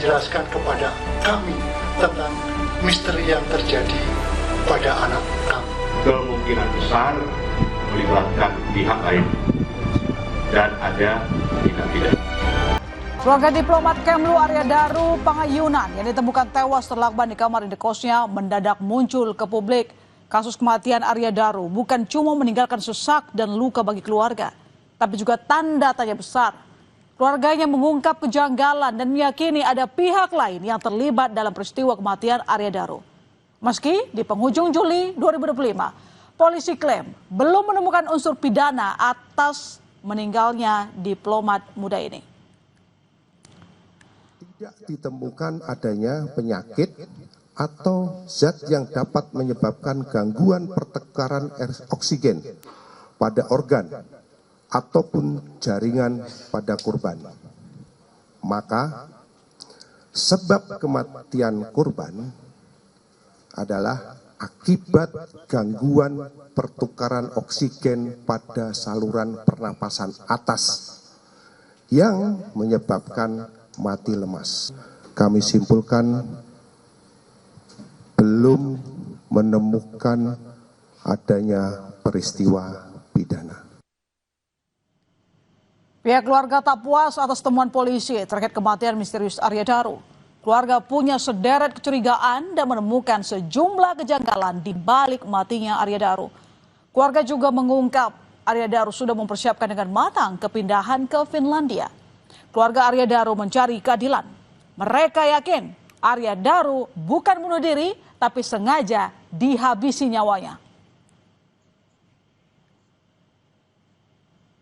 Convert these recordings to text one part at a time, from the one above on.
menjelaskan kepada kami tentang misteri yang terjadi pada anak kami. Kemungkinan besar melibatkan pihak lain dan ada tindak pidana. Keluarga diplomat Kemlu Arya Daru Pangayunan yang ditemukan tewas terlakban di kamar indekosnya mendadak muncul ke publik. Kasus kematian Arya Daru bukan cuma meninggalkan sesak dan luka bagi keluarga, tapi juga tanda tanya besar. Keluarganya mengungkap kejanggalan dan meyakini ada pihak lain yang terlibat dalam peristiwa kematian Arya Daru. Meski di penghujung Juli 2025, polisi klaim belum menemukan unsur pidana atas meninggalnya diplomat muda ini. Tidak ditemukan adanya penyakit atau zat yang dapat menyebabkan gangguan pertukaran oksigen pada organ ataupun jaringan pada korban. Maka sebab kematian korban adalah akibat gangguan pertukaran oksigen pada saluran pernapasan atas yang menyebabkan mati lemas. Kami simpulkan belum menemukan adanya peristiwa pidana. Pihak keluarga tak puas atas temuan polisi terkait kematian misterius Arya Daru. Keluarga punya sederet kecurigaan dan menemukan sejumlah kejanggalan di balik matinya Arya Daru. Keluarga juga mengungkap Arya Daru sudah mempersiapkan dengan matang kepindahan ke Finlandia. Keluarga Arya Daru mencari keadilan. Mereka yakin Arya Daru bukan bunuh diri, tapi sengaja dihabisi nyawanya.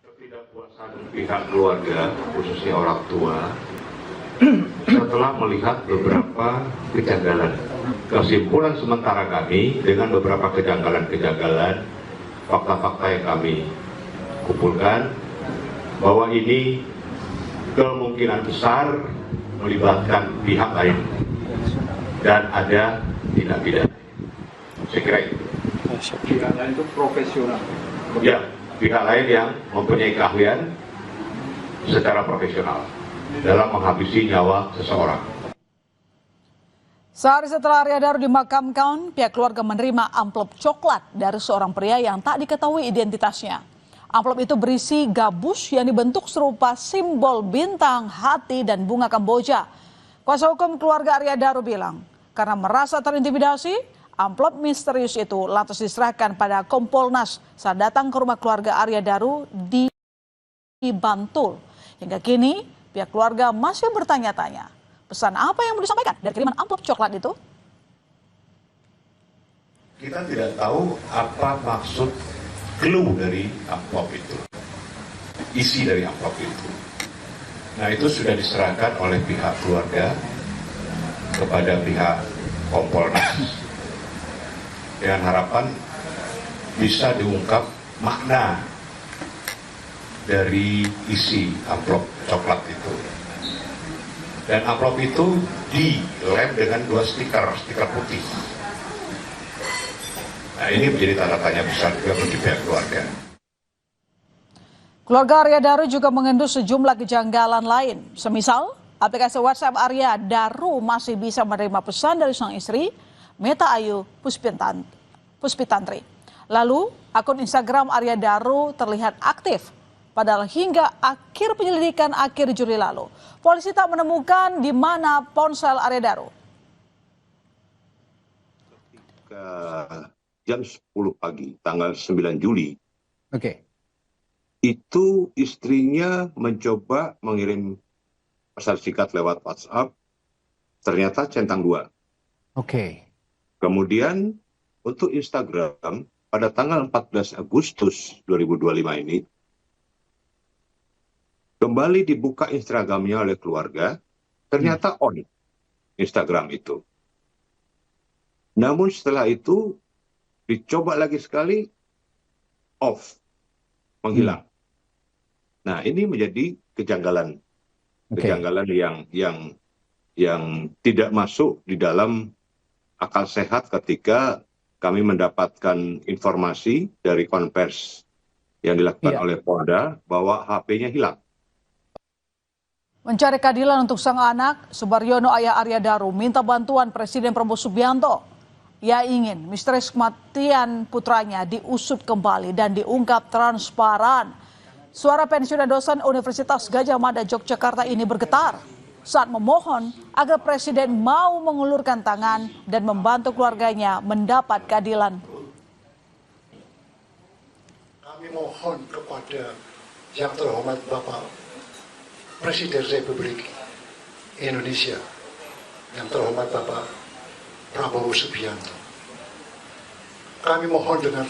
Ketidakpuasan pihak keluarga, khususnya orang tua, setelah melihat beberapa kejanggalan. Kesimpulan sementara kami dengan beberapa kejanggalan-kejanggalan, fakta-fakta yang kami kumpulkan, bahwa ini kemungkinan besar melibatkan pihak lain dan ada tindak pidana. Saya kira itu. Pihak lain itu profesional. Ya, pihak lain yang mempunyai keahlian secara profesional dalam menghabisi nyawa seseorang. Sehari setelah Arya Daru dimakamkan, pihak keluarga menerima amplop coklat dari seorang pria yang tak diketahui identitasnya. Amplop itu berisi gabus yang dibentuk serupa simbol bintang, hati, dan bunga Kamboja. Kuasa hukum keluarga Arya Daru bilang, karena merasa terintimidasi, amplop misterius itu lantas diserahkan pada Kompolnas saat datang ke rumah keluarga Arya Daru di Bantul. Hingga kini, pihak keluarga masih bertanya-tanya, pesan apa yang mau disampaikan dari kiriman amplop coklat itu? Kita tidak tahu apa maksud clue dari amplop itu, isi dari amplop itu. Nah, itu sudah diserahkan oleh pihak keluarga kepada pihak Kompolnas dengan harapan bisa diungkap makna dari isi amplop coklat itu. Dan amplop itu dilem dengan 2 stiker putih. Nah, ini menjadi tanda tanya besar juga bagi pihak keluarga. Keluarga Arya Daru juga mengendus sejumlah kejanggalan lain. Semisal, aplikasi WhatsApp Arya Daru masih bisa menerima pesan dari sang istri, Meta Ayu Puspitantri. Lalu, akun Instagram Arya Daru terlihat aktif. Padahal hingga akhir penyelidikan akhir Juli lalu, polisi tak menemukan di mana ponsel Arya Daru. Ketika jam 10 pagi, tanggal 9 Juli, itu istrinya mencoba mengirim pesan singkat lewat WhatsApp, ternyata centang 2. Kemudian untuk Instagram, pada tanggal 14 Agustus 2025 ini, kembali dibuka Instagramnya oleh keluarga, ternyata on Instagram itu. Namun setelah itu, dicoba lagi sekali, off, menghilang. Nah, ini menjadi kejanggalan, kejanggalan yang tidak masuk di dalam akal sehat ketika kami mendapatkan informasi dari konvers yang dilakukan oleh Polda bahwa HP-nya hilang. Mencari keadilan untuk sang anak, Subaryono ayah Arya Daru minta bantuan Presiden Prabowo Subianto. Ia ingin misteri kematian putranya diusut kembali dan diungkap transparan. Suara pensiunan dosen Universitas Gadjah Mada Yogyakarta ini bergetar saat memohon agar Presiden mau mengulurkan tangan dan membantu keluarganya mendapat keadilan. Kami mohon kepada yang terhormat Bapak Presiden Republik Indonesia, yang terhormat Bapak Prabowo Subianto. Kami mohon dengan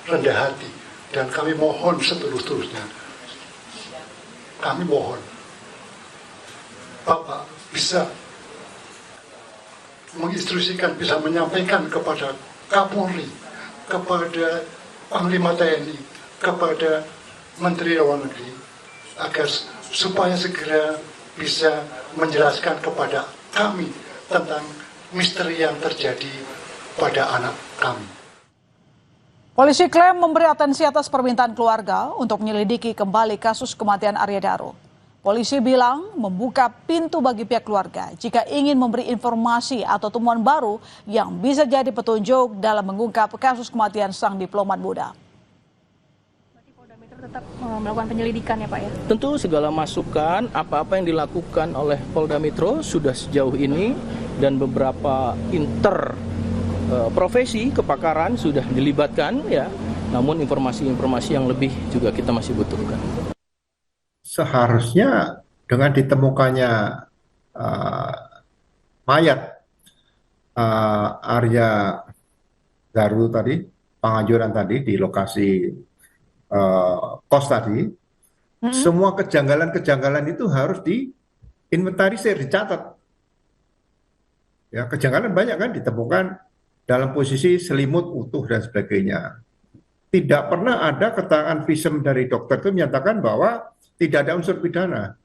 rendah hati dan kami mohon setulus-tulusnya. Kami mohon Bapak bisa menginstruksikan, bisa menyampaikan kepada Kapolri, kepada Panglima TNI, kepada Menteri Luar Negeri, agar supaya segera bisa menjelaskan kepada kami tentang misteri yang terjadi pada anak kami. Polisi klaim memberi atensi atas permintaan keluarga untuk menyelidiki kembali kasus kematian Arya Daru. Polisi bilang membuka pintu bagi pihak keluarga jika ingin memberi informasi atau temuan baru yang bisa jadi petunjuk dalam mengungkap kasus kematian sang diplomat muda. Tetap melakukan penyelidikan ya Pak ya? Tentu segala masukan apa-apa yang dilakukan oleh Polda Metro sudah sejauh ini dan beberapa profesi kepakaran sudah dilibatkan ya. Namun informasi-informasi yang lebih juga kita masih butuhkan. Seharusnya dengan ditemukannya mayat Arya Daru tadi, penganjuran tadi di lokasi kos tadi, semua kejanggalan-kejanggalan itu harus diinventarisir, dicatat. Ya, kejanggalan banyak kan ditemukan dalam posisi selimut utuh dan sebagainya. Tidak pernah ada keterangan visum dari dokter itu menyatakan bahwa tidak ada unsur pidana.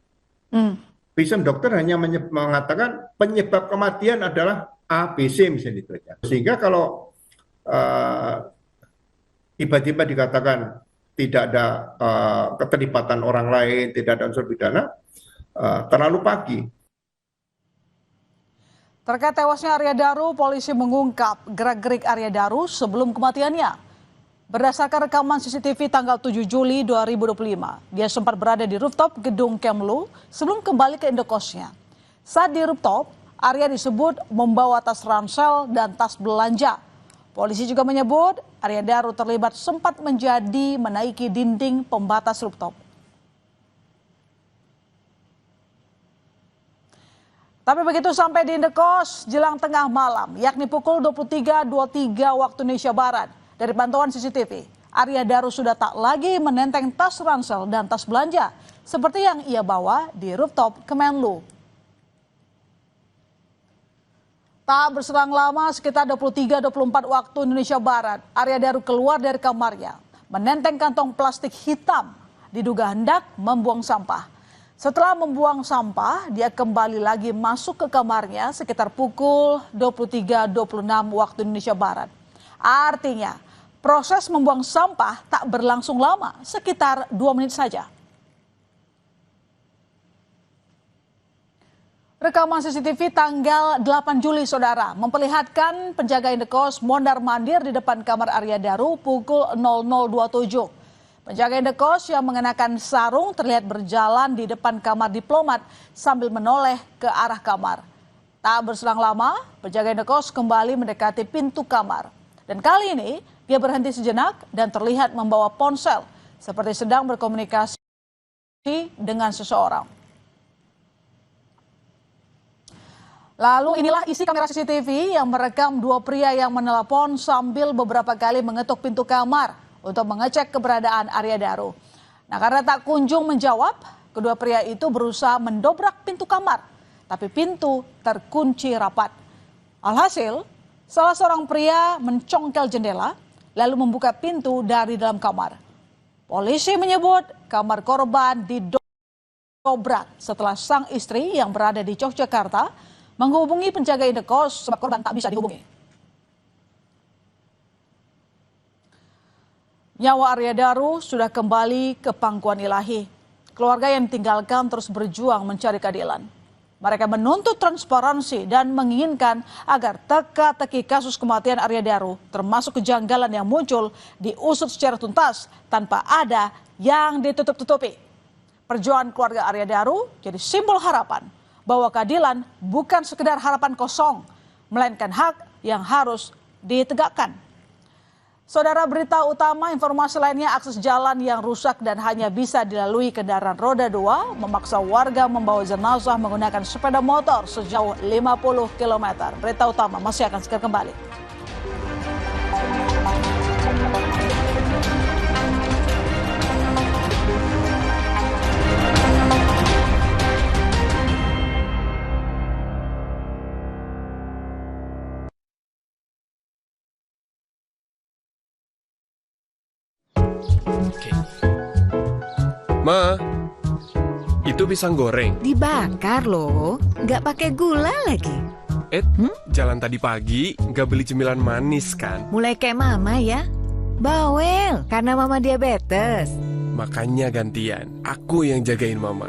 Visum dokter hanya mengatakan penyebab kematian adalah ABC misalnya itu aja. Sehingga kalau tiba-tiba dikatakan tidak ada keterlibatan orang lain, tidak ada unsur pidana, terlalu pagi. Terkait tewasnya Arya Daru, polisi mengungkap gerak-gerik Arya Daru sebelum kematiannya. Berdasarkan rekaman CCTV tanggal 7 Juli 2025, dia sempat berada di rooftop gedung Kemlu sebelum kembali ke indekosnya. Saat di rooftop, Arya disebut membawa tas ransel dan tas belanja. Polisi juga menyebut Arya Daru terlibat sempat menaiki dinding pembatas rooftop. Tapi begitu sampai di indekos jelang tengah malam, yakni pukul 23.23 waktu Indonesia Barat, dari pantauan CCTV, Arya Daru sudah tak lagi menenteng tas ransel dan tas belanja seperti yang ia bawa di rooftop Kemenlu. Tak berselang lama, sekitar 23.24 waktu Indonesia Barat, Arya Daru keluar dari kamarnya, menenteng kantong plastik hitam, diduga hendak membuang sampah. Setelah membuang sampah, dia kembali lagi masuk ke kamarnya sekitar pukul 23.26 waktu Indonesia Barat. Artinya, proses membuang sampah tak berlangsung lama, sekitar 2 menit saja. Rekaman CCTV tanggal 8 Juli, saudara, memperlihatkan penjaga indekos mondar-mandir di depan kamar Arya Daru pukul 00.27. Penjaga indekos yang mengenakan sarung terlihat berjalan di depan kamar diplomat sambil menoleh ke arah kamar. Tak berselang lama, penjaga indekos kembali mendekati pintu kamar. Dan kali ini, dia berhenti sejenak dan terlihat membawa ponsel, seperti sedang berkomunikasi dengan seseorang. Lalu inilah isi kamera CCTV yang merekam dua pria yang menelpon sambil beberapa kali mengetuk pintu kamar untuk mengecek keberadaan Arya Daru. Nah, karena tak kunjung menjawab, kedua pria itu berusaha mendobrak pintu kamar, tapi pintu terkunci rapat. Alhasil, salah seorang pria mencongkel jendela, lalu membuka pintu dari dalam kamar. Polisi menyebut kamar korban didobrak setelah sang istri yang berada di Yogyakarta menghubungi penjaga indekos sebab korban tak bisa dihubungi. Nyawa Arya Daru sudah kembali ke pangkuan ilahi. Keluarga yang ditinggalkan terus berjuang mencari keadilan. Mereka menuntut transparansi dan menginginkan agar teka-teki kasus kematian Arya Daru, termasuk kejanggalan yang muncul, diusut secara tuntas tanpa ada yang ditutup-tutupi. Perjuangan keluarga Arya Daru jadi simbol harapan bahwa keadilan bukan sekedar harapan kosong, melainkan hak yang harus ditegakkan. Saudara, berita utama informasi lainnya, akses jalan yang rusak dan hanya bisa dilalui kendaraan roda 2 memaksa warga membawa jenazah menggunakan sepeda motor sejauh 50 km. Berita utama masih akan segera kembali. Ma, itu pisang goreng. Dibakar loh, nggak pakai gula lagi. Jalan tadi pagi nggak beli cemilan manis kan? Mulai kayak mama ya. Bawel, karena mama diabetes. Makanya gantian, aku yang jagain mama.